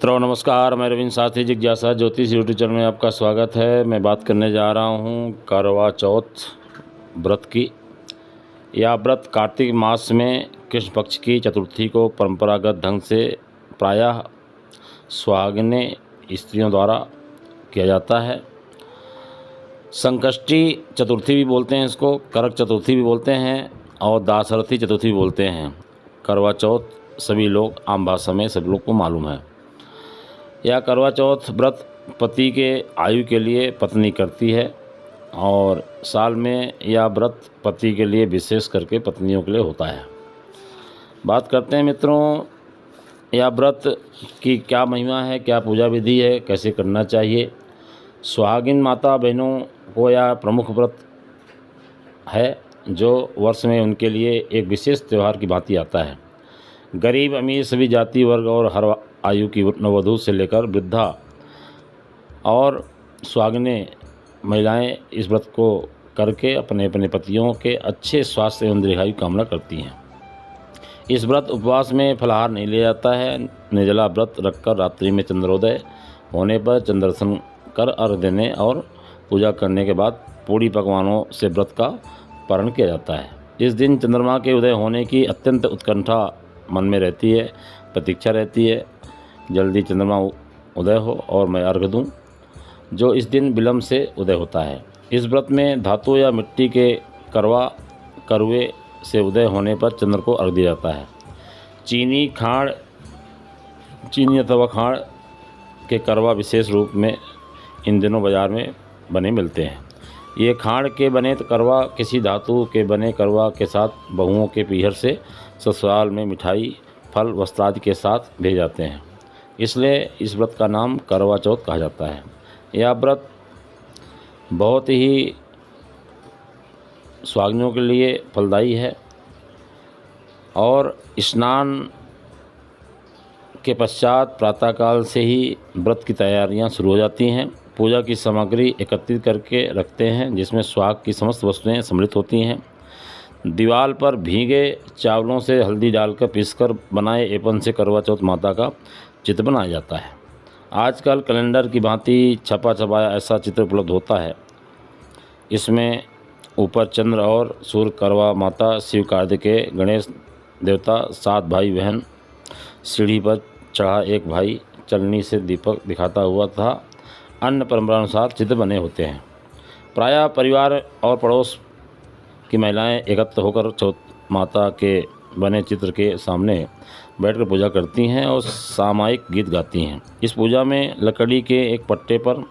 मित्रों नमस्कार, मैं रविंद्र साथी जिज्ञासा ज्योतिष यूट्यूब चैनल में आपका स्वागत है। मैं बात करने जा रहा हूँ करवा चौथ व्रत की। यह व्रत कार्तिक मास में कृष्ण पक्ष की चतुर्थी को परंपरागत ढंग से प्रायः सुहागिने स्त्रियों द्वारा किया जाता है। संकष्टी चतुर्थी भी बोलते हैं इसको, करक चतुर्थी भी बोलते हैं और दाशरथी चतुर्थी भी बोलते हैं। करवा चौथ सभी लोग आम भाषा में सभी लोग को मालूम है। यह करवा चौथ व्रत पति के आयु के लिए पत्नी करती है और साल में यह व्रत पति के लिए विशेष करके पत्नियों के लिए होता है। बात करते हैं मित्रों, यह व्रत की क्या महिमा है, क्या पूजा विधि है, कैसे करना चाहिए। सुहागिन माता बहनों को यह प्रमुख व्रत है जो वर्ष में उनके लिए एक विशेष त्यौहार की भांति आता है। गरीब अमीर सभी जाति वर्ग और हर आयु की नववधू से लेकर वृद्धा और सुहागिने महिलाएं इस व्रत को करके अपने अपने पतियों के अच्छे स्वास्थ्य एवं दीर्घायु कामना करती हैं। इस व्रत उपवास में फलाहार नहीं लिया जाता है। निर्जला व्रत रखकर रात्रि में चंद्रोदय होने पर चंद्र दर्शन कर अर्घ्य देने और पूजा करने के बाद पूड़ी पकवानों से व्रत का पारण किया जाता है। इस दिन चंद्रमा के उदय होने की अत्यंत उत्कंठा मन में रहती है, प्रतीक्षा रहती है, जल्दी चंद्रमा उदय हो और मैं अर्घ दूं, जो इस दिन विलंब से उदय होता है। इस व्रत में धातु या मिट्टी के करुए से उदय होने पर चंद्र को अर्घ दिया जाता है। चीनी अथवा खाड़ के करवा विशेष रूप में इन दिनों बाजार में बने मिलते हैं। ये खाड़ के बने करवा किसी धातु के बने करवा के साथ बहुओं के पीहर से ससुराल में मिठाई, फल, वस्त्र आदि के साथ भेजे जाते हैं, इसलिए इस व्रत का नाम करवा चौथ कहा जाता है। यह व्रत बहुत ही सुहागिनों के लिए फलदायी है और स्नान के पश्चात प्रातःकाल से ही व्रत की तैयारियां शुरू हो जाती हैं। पूजा की सामग्री एकत्रित करके रखते हैं जिसमें सुहाग की समस्त वस्तुएं सम्मिलित होती हैं। दीवार पर भीगे चावलों से हल्दी डालकर पीसकर बनाए एपन से करवा चौथ माता का चित्र बनाया जाता है। आजकल कैलेंडर की भांति छपा छपाया ऐसा चित्र उपलब्ध होता है। इसमें ऊपर चंद्र और सूर्य, करवा माता, शिव, कार्तिकेय, गणेश देवता, 7 भाई बहन, सीढ़ी पर चढ़ा एक भाई चलनी से दीपक दिखाता हुआ था। अन्य परंपरानुसार चित्र बने होते हैं। प्रायः परिवार और पड़ोस की महिलाएं एकत्र होकर चौथ माता के बने चित्र के सामने बैठकर पूजा करती हैं और सामायिक गीत गाती हैं। इस पूजा में लकड़ी के एक पट्टे पर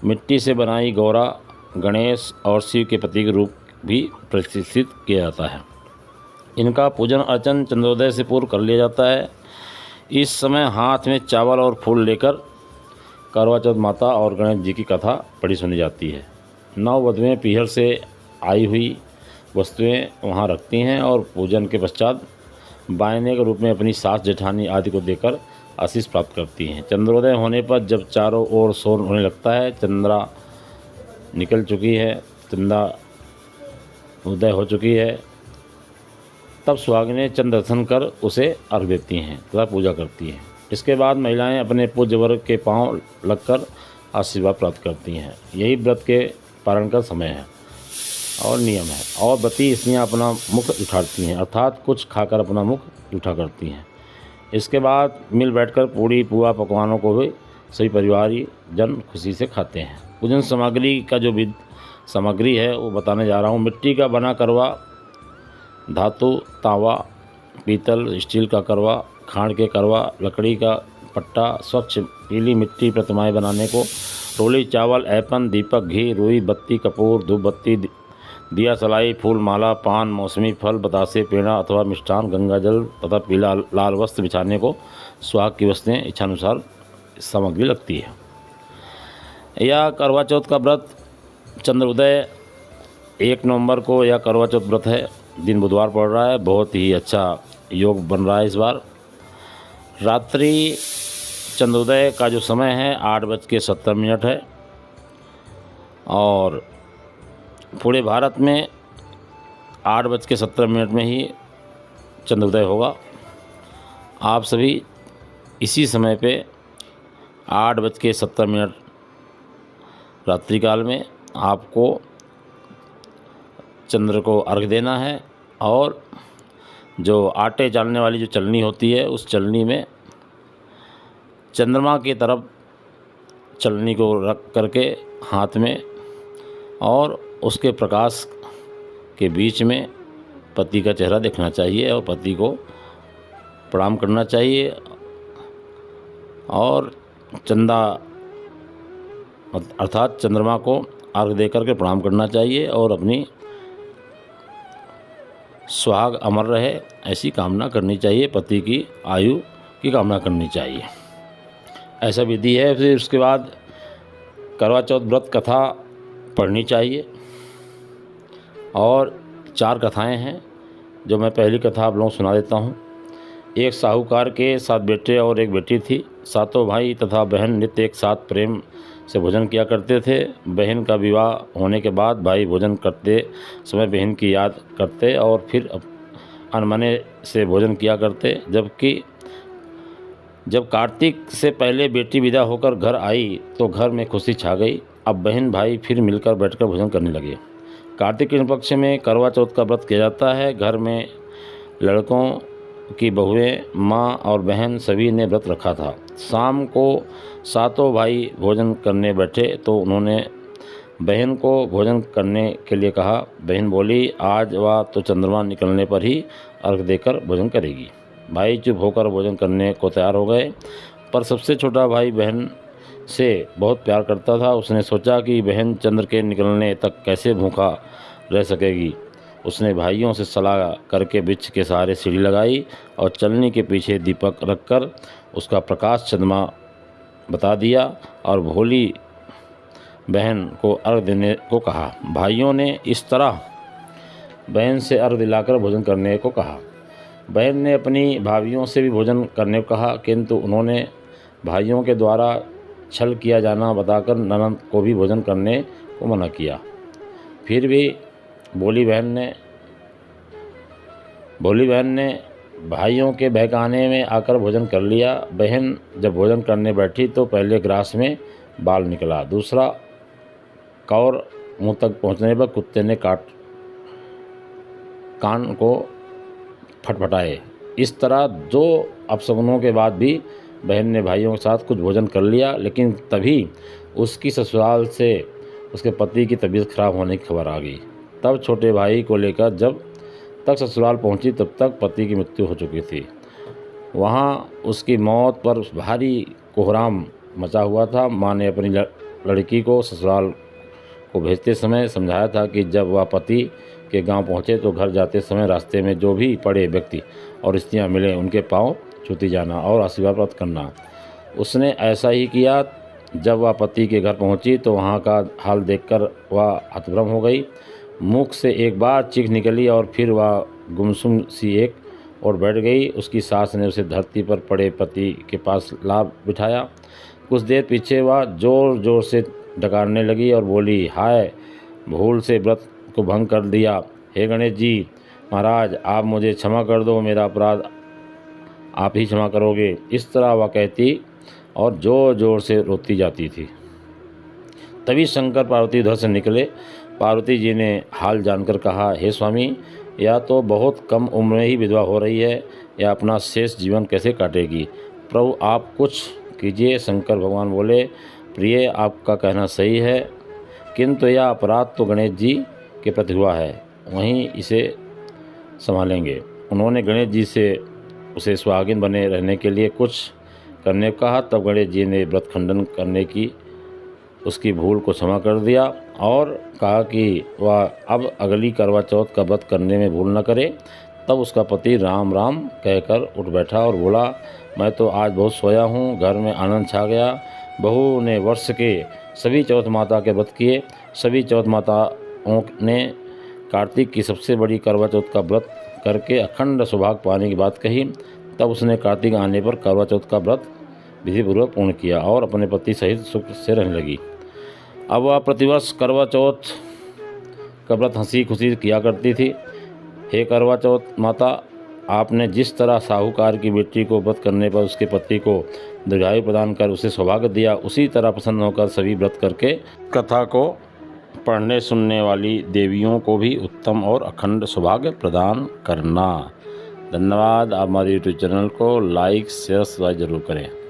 मिट्टी से बनाई गौरा, गणेश और शिव के प्रतीक रूप भी प्रतिष्ठित किया जाता है। इनका पूजन अर्चन चंद्रोदय से पूर्व कर लिया जाता है। इस समय हाथ में चावल और फूल लेकर करवा चौथ माता और गणेश जी की कथा पढ़ी सुनी जाती है। नववधुएं पीहर से आई हुई वस्तुएं वहां रखती हैं और पूजन के पश्चात बायने के रूप में अपनी सास, जेठानी आदि को देकर आशीष प्राप्त करती हैं। चंद्रोदय होने पर जब चारों ओर शोर होने लगता है, चंद्रा निकल चुकी है, चंद्रा उदय हो चुकी है, तब सुहागिनें चंद्र दर्शन कर उसे अर्घ देती हैं तथा पूजा करती हैं। इसके बाद महिलाएं अपने पूज्य वर्ग के पांव लगकर आशीर्वाद प्राप्त करती हैं। यही व्रत के पारण का समय है और नियम है। और व्रती स्त्रियां अपना मुख उठाती हैं, अर्थात कुछ खाकर अपना मुख उठा करती हैं। इसके बाद मिल बैठकर पूड़ी पुआ पकवानों को भी सभी परिवारी जन खुशी से खाते हैं। पूजन सामग्री का जो भी सामग्री है वो बताने जा रहा हूँ। मिट्टी का बना करवा, धातु तावा, पीतल स्टील का करवा, खाड़ के करवा, लकड़ी का पट्टा, स्वच्छ पीली मिट्टी प्रतिमाएं बनाने को, रोली चावल, ऐपन, दीपक, घी, रुई, बत्ती, कपूर, धूप बत्ती, दिया सलाई, फूल माला, पान, मौसमी फल, बतासे, पेड़ा अथवा मिष्ठान, गंगा जल तथा पीला लाल वस्त्र बिछाने को सुहाग की वस्तुएं इच्छानुसार सामग्री लगती है। यह करवा चौथ का व्रत चंद्रोदय 1 नवंबर को यह करवा चौथ व्रत है। दिन बुधवार पड़ रहा है। बहुत ही अच्छा योग बन रहा है इस बार। रात्रि चंद्रोदय का जो समय है 8:17 है और पूरे भारत में 8:17 में ही चंद्रोदय होगा। आप सभी इसी समय पे 8:70 रात्रिकाल में आपको चंद्र को अर्घ देना है। और जो आटे चालने वाली जो चलनी होती है, उस चलनी में चंद्रमा की तरफ चलनी को रख करके हाथ में, और उसके प्रकाश के बीच में पति का चेहरा देखना चाहिए और पति को प्रणाम करना चाहिए। और चंदा अर्थात चंद्रमा को अर्घ दे करके प्रणाम करना चाहिए और अपनी सुहाग अमर रहे ऐसी कामना करनी चाहिए, पति की आयु की कामना करनी चाहिए। ऐसा विधि है। फिर उसके बाद करवा चौथ व्रत कथा पढ़नी चाहिए। और 4 कथाएं हैं जो मैं पहली कथा आप लोगों को सुना देता हूँ। एक साहूकार के 7 बेटे और 1 बेटी थी। सातों भाई तथा बहन नित्य एक साथ प्रेम से भोजन किया करते थे। बहन का विवाह होने के बाद भाई भोजन करते समय बहन की याद करते और फिर अनमने से भोजन किया करते। जब कार्तिक से पहले बेटी विदा होकर घर आई तो घर में खुशी छा गई। अब बहन भाई फिर मिलकर बैठकर भोजन करने लगे। कार्तिक के पक्ष में करवा चौथ का व्रत किया जाता है। घर में लड़कों की बहुएं, माँ और बहन सभी ने व्रत रखा था। शाम को सातों भाई भोजन करने बैठे तो उन्होंने बहन को भोजन करने के लिए कहा। बहन बोली, आज वह तो चंद्रमा निकलने पर ही अर्घ देकर भोजन करेगी। भाई चुप होकर भोजन करने को तैयार हो गए, पर सबसे छोटा भाई बहन से बहुत प्यार करता था। उसने सोचा कि बहन चंद्र के निकलने तक कैसे भूखा रह सकेगी। उसने भाइयों से सलाह करके वृक्ष के सहारे सीढ़ी लगाई और चलनी के पीछे दीपक रखकर उसका प्रकाश चंद्रमा बता दिया और भोली बहन को अर्घ देने को कहा। भाइयों ने इस तरह बहन से अर्घ दिलाकर भोजन करने को कहा। बहन ने अपनी भाभियों से भी भोजन करने को कहा, किंतु उन्होंने भाइयों के द्वारा छल किया जाना बताकर ननद को भी भोजन करने को मना किया। फिर भी भोली बहन ने भाइयों के बहकाने में आकर भोजन कर लिया। बहन जब भोजन करने बैठी तो पहले ग्रास में बाल निकला, दूसरा कौर मुंह तक पहुंचने पर कुत्ते ने कान को फटफटाए। इस तरह 2 अपशगुनों के बाद भी बहन ने भाइयों के साथ कुछ भोजन कर लिया, लेकिन तभी उसकी ससुराल से उसके पति की तबीयत खराब होने की खबर आ गई। तब छोटे भाई को लेकर जब तक ससुराल पहुंची तब तक पति की मृत्यु हो चुकी थी। वहां उसकी मौत पर भारी कोहराम मचा हुआ था। माँ ने अपनी लड़की को ससुराल को भेजते समय समझाया था कि जब वह पति के गांव पहुंचे तो घर जाते समय रास्ते में जो भी पड़े व्यक्ति और स्त्रियां मिले उनके पांव छूती जाना और आशीर्वाद प्राप्त करना। उसने ऐसा ही किया। जब वह पति के घर पहुंची तो वहां का हाल देखकर वह हतभम्ब हो गई। मुख से एक बार चीख निकली और फिर वह गुमसुम सी एक और बैठ गई। उसकी सास ने उसे धरती पर पड़े पति के पास ला बिठाया। कुछ देर पीछे वह जोर जोर से डकारने लगी और बोली, हाय, भूल से व्रत को भंग कर दिया। हे गणेश जी महाराज, आप मुझे क्षमा कर दो, मेरा अपराध आप ही क्षमा करोगे। इस तरह वह कहती और जोर जोर से रोती जाती थी। तभी शंकर पार्वती उधर से निकले। पार्वती जी ने हाल जानकर कहा, हे स्वामी, या तो बहुत कम उम्र में ही विधवा हो रही है या अपना शेष जीवन कैसे काटेगी। प्रभु आप कुछ कीजिए। शंकर भगवान बोले, प्रिय, आपका कहना सही है, किंतु यह अपराध तो गणेश जी के प्रति हुआ है, वहीं इसे संभालेंगे। उन्होंने गणेश जी से उसे सुहागिन बने रहने के लिए कुछ करने को कहा। तब गणेश जी ने व्रत खंडन करने की उसकी भूल को क्षमा कर दिया और कहा कि वह अब अगली करवा चौथ का व्रत करने में भूल न करे। तब उसका पति राम राम कहकर उठ बैठा और बोला, मैं तो आज बहुत सोया हूँ। घर में आनंद छा गया। बहू ने वर्ष के सभी चौथ माता के व्रत किए। सभी चौथ माताओं ने कार्तिक की सबसे बड़ी करवा चौथ का व्रत करके अखंड सौभाग्य पाने की बात कही। तब उसने कार्तिक आने पर करवा चौथ का व्रत विधिपूर्वक पूर्ण किया और अपने पति सहित सुख से रहने लगी। अब वह प्रतिवर्ष करवा चौथ का व्रत हंसी खुशी किया करती थी। हे करवा चौथ माता, आपने जिस तरह साहूकार की बेटी को व्रत करने पर उसके पति को दीर्घायु प्रदान कर उसे सौभाग्य दिया, उसी तरह प्रसन्न होकर सभी व्रत करके कथा को पढ़ने सुनने वाली देवियों को भी उत्तम और अखंड सौभाग्य प्रदान करना। धन्यवाद। आप हमारे YouTube चैनल को लाइक शेयर सब्सक्राइब जरूर करें।